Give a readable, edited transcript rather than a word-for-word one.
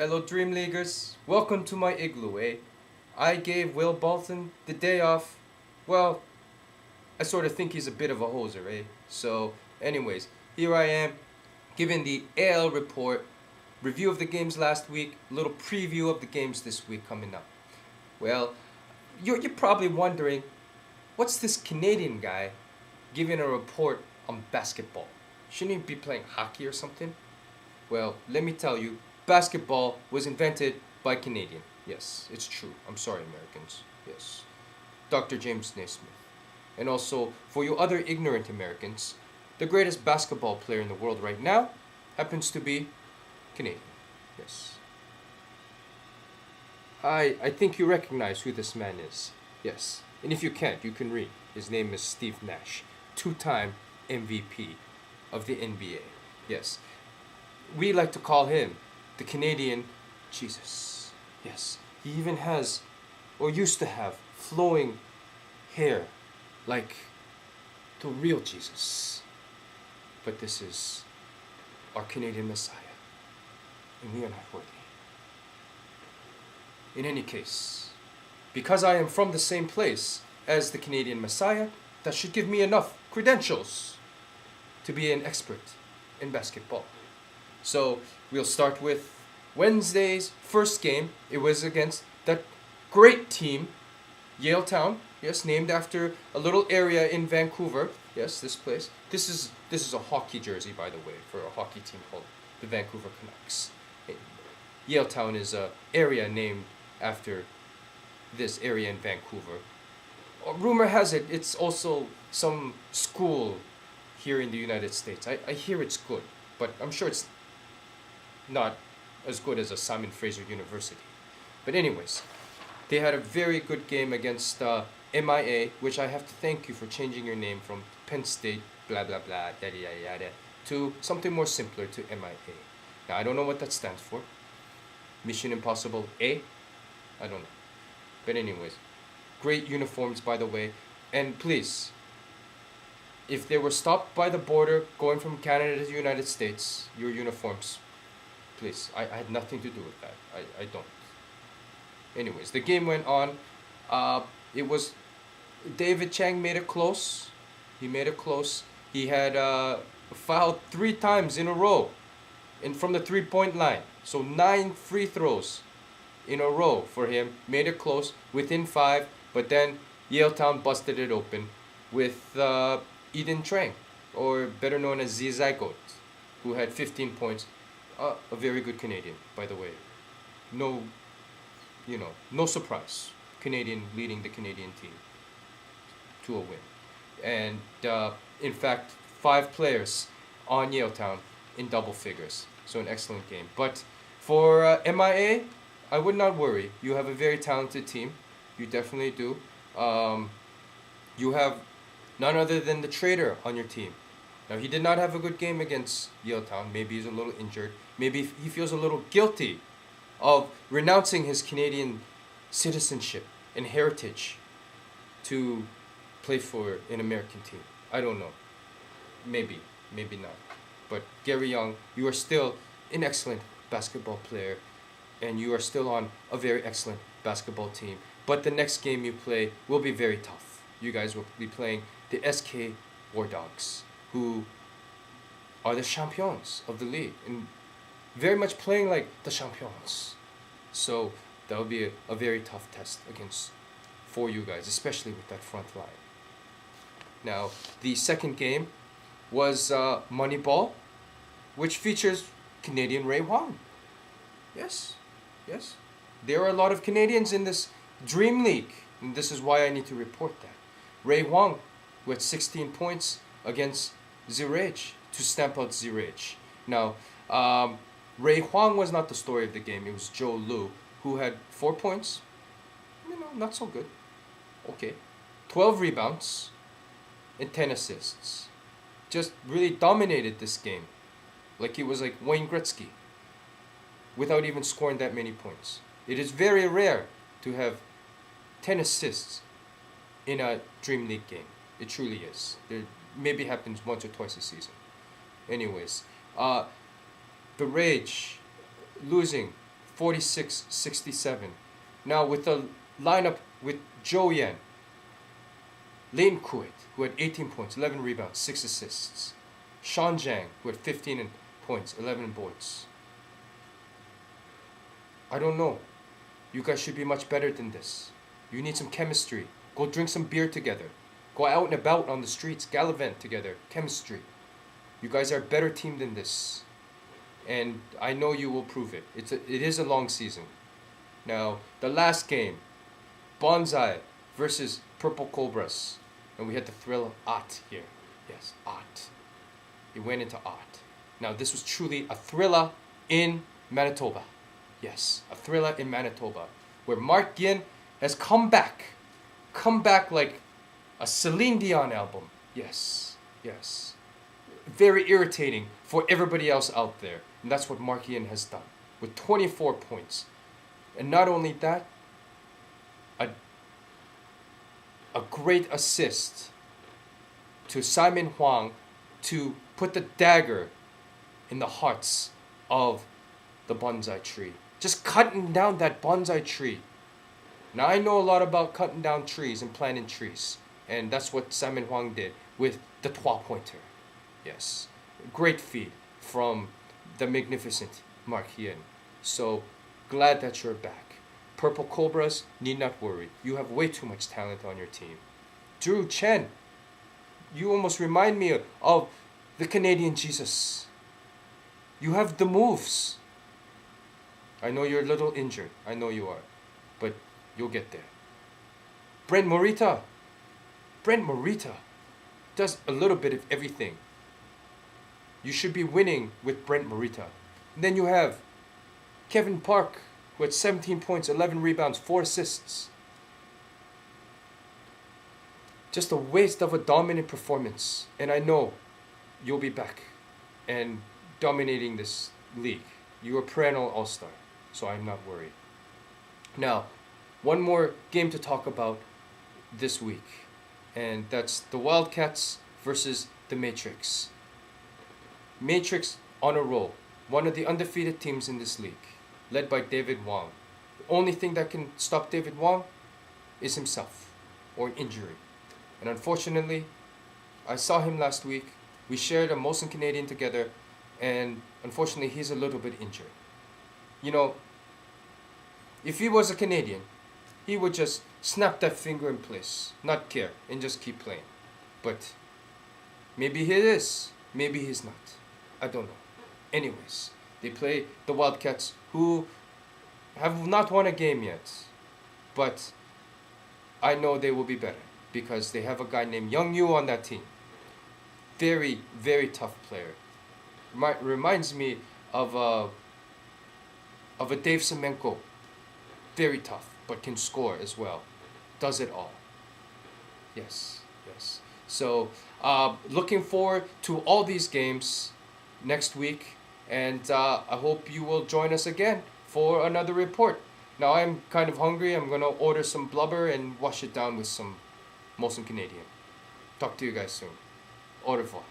Hello, Dream Leaguers. Welcome to my igloo, eh? I gave Will Bolton the day off. Well, I sort of think he's a bit of a hoser, eh? So, anyways, here I am giving the AL report, review of the games last week, a little preview of the games this week coming up. Well, you're probably wondering, what's this Canadian guy giving a report on basketball? Shouldn't he be playing hockey or something? Well, let me tell you, basketball was invented by Canadian. Yes, it's true. I'm sorry, Americans. Yes. Dr. James Naismith. And also, for you other ignorant Americans, the greatest basketball player in the world right now happens to be Canadian. Yes. I think you recognize who this man is. Yes. And if you can't, you can read. His name is Steve Nash, two-time MVP of the NBA. Yes. We like to call him the Canadian Jesus. Yes. He even has, or used to have, flowing hair like the real Jesus. But this is our Canadian Messiah, and we are not worthy. In any case, because I am from the same place as the Canadian Messiah, that should give me enough credentials to be an expert in basketball. So we'll start with Wednesday's first game. It was against that great team, Yaletown. Yes, named after a little area in Vancouver. Yes, this place. This is a hockey jersey, by the way, for a hockey team called the Vancouver Canucks. Yaletown is a area named after this area in Vancouver. Rumor has it it's also some school here in the United States. I hear it's good, but I'm sure it's not as good as a Simon Fraser University. But anyways, they had a very good game against MIA, which I have to thank you for changing your name from Penn State, blah blah blah, yada yada yada, to something more simpler, to MIA. Now I don't know what that stands for. Mission Impossible A? I don't know. But anyways, great uniforms, by the way. And please, if they were stopped by the border going from Canada to the United States, your uniforms, please. I had nothing to do with that. I don't. Anyways, the game went on. It was David Chang made it close. He made it close. He had fouled 3 times in a row, from the 3-point line. So 9 free throws in a row for him. Made it close within 5. But then Yaletown busted it open with Eden Trang, or better known as Zizagot, who had 15 points. A very good Canadian, by the way. No, no surprise. Canadian leading the Canadian team to a win. And in fact, 5 players on Yaletown in double figures. So an excellent game. But for MIA, I would not worry. You have a very talented team. You definitely do. You have none other than the Trader on your team. Now, he did not have a good game against Yaletown. Maybe he's a little injured. Maybe he feels a little guilty of renouncing his Canadian citizenship and heritage to play for an American team. I don't know. Maybe not. But Gary Young, you are still an excellent basketball player, and you are still on a very excellent basketball team. But the next game you play will be very tough. You guys will be playing the SK War Dogs, who are the champions of the league and very much playing like the champions. So that will be a very tough test for you guys, especially with that front line. Now, the second game was Moneyball, which features Canadian Ray Huang. Yes. There are a lot of Canadians in this Dream League, and this is why I need to report that. Ray Huang with 16 points against Zurich to stamp out Zurich. Now, Ray Huang was not the story of the game. It was Joe Lu, who had 4 points. Not so good. Okay. 12 rebounds and 10 assists. Just really dominated this game. Like he was like Wayne Gretzky, without even scoring that many points. It is very rare to have 10 assists in a Dream League game. It truly is. It maybe happens once or twice a season. Anyways, the Rage losing 46-67. Now with the lineup with Zhou Yan, Leighton Kuwait, who had 18 points, 11 rebounds, 6 assists. Sean Zhang, who had 15 points, 11 boards. I don't know. You guys should be much better than this. You need some chemistry. Go drink some beer together. Go out and about on the streets, gallivant together. Chemistry. You guys are a better team than this. And I know you will prove it. It is a long season. Now, the last game, Bonsai versus Purple Cobras. And we had the thrill of Art here. Yes, Art. It went into Art. Now, this was truly a thriller in Manitoba. Yes, a thriller in Manitoba. Where Mark Yin has come back. Come back like a Celine Dion album. Yes, yes. Very irritating for everybody else out there. And that's what Mark Yin has done. With 24 points. And not only that, a great assist to Simon Huang to put the dagger in the hearts of the bonsai tree. Just cutting down that bonsai tree. Now I know a lot about cutting down trees and planting trees. And that's what Simon Huang did with the 3-pointer. Yes. Great feed from the magnificent Mark Yin. So glad that you're back. Purple Cobras, need not worry. You have way too much talent on your team. Drew Chen, you almost remind me of the Canadian Jesus. You have the moves. I know you're a little injured. I know you are. But you'll get there. Brent Morita. Brent Morita does a little bit of everything. You should be winning with Brent Morita. And then you have Kevin Park, who had 17 points, 11 rebounds, 4 assists. Just a waste of a dominant performance. And I know you'll be back and dominating this league. You're a perennial all-star, so I'm not worried. Now, one more game to talk about this week. And that's the Wildcats versus the Matrix. Matrix on a roll. One of the undefeated teams in this league. Led by David Wong. The only thing that can stop David Wong is himself. Or an injury. And unfortunately, I saw him last week. We shared a Molson Canadian together. And unfortunately, he's a little bit injured. You know, if he was a Canadian, he would just snap that finger in place. Not care. And just keep playing. But maybe he is. Maybe he's not. I don't know. Anyways, they play the Wildcats, who have not won a game yet. But I know they will be better because they have a guy named Young Yu on that team. Very, very tough player. Reminds me of a Dave Semenko. Very tough, but can score as well. Does it all. Yes, yes. So, looking forward to all these games next week. And I hope you will join us again for another report. Now I'm kind of hungry. I'm going to order some blubber and wash it down with some Molson Canadian. Talk to you guys soon. Au revoir.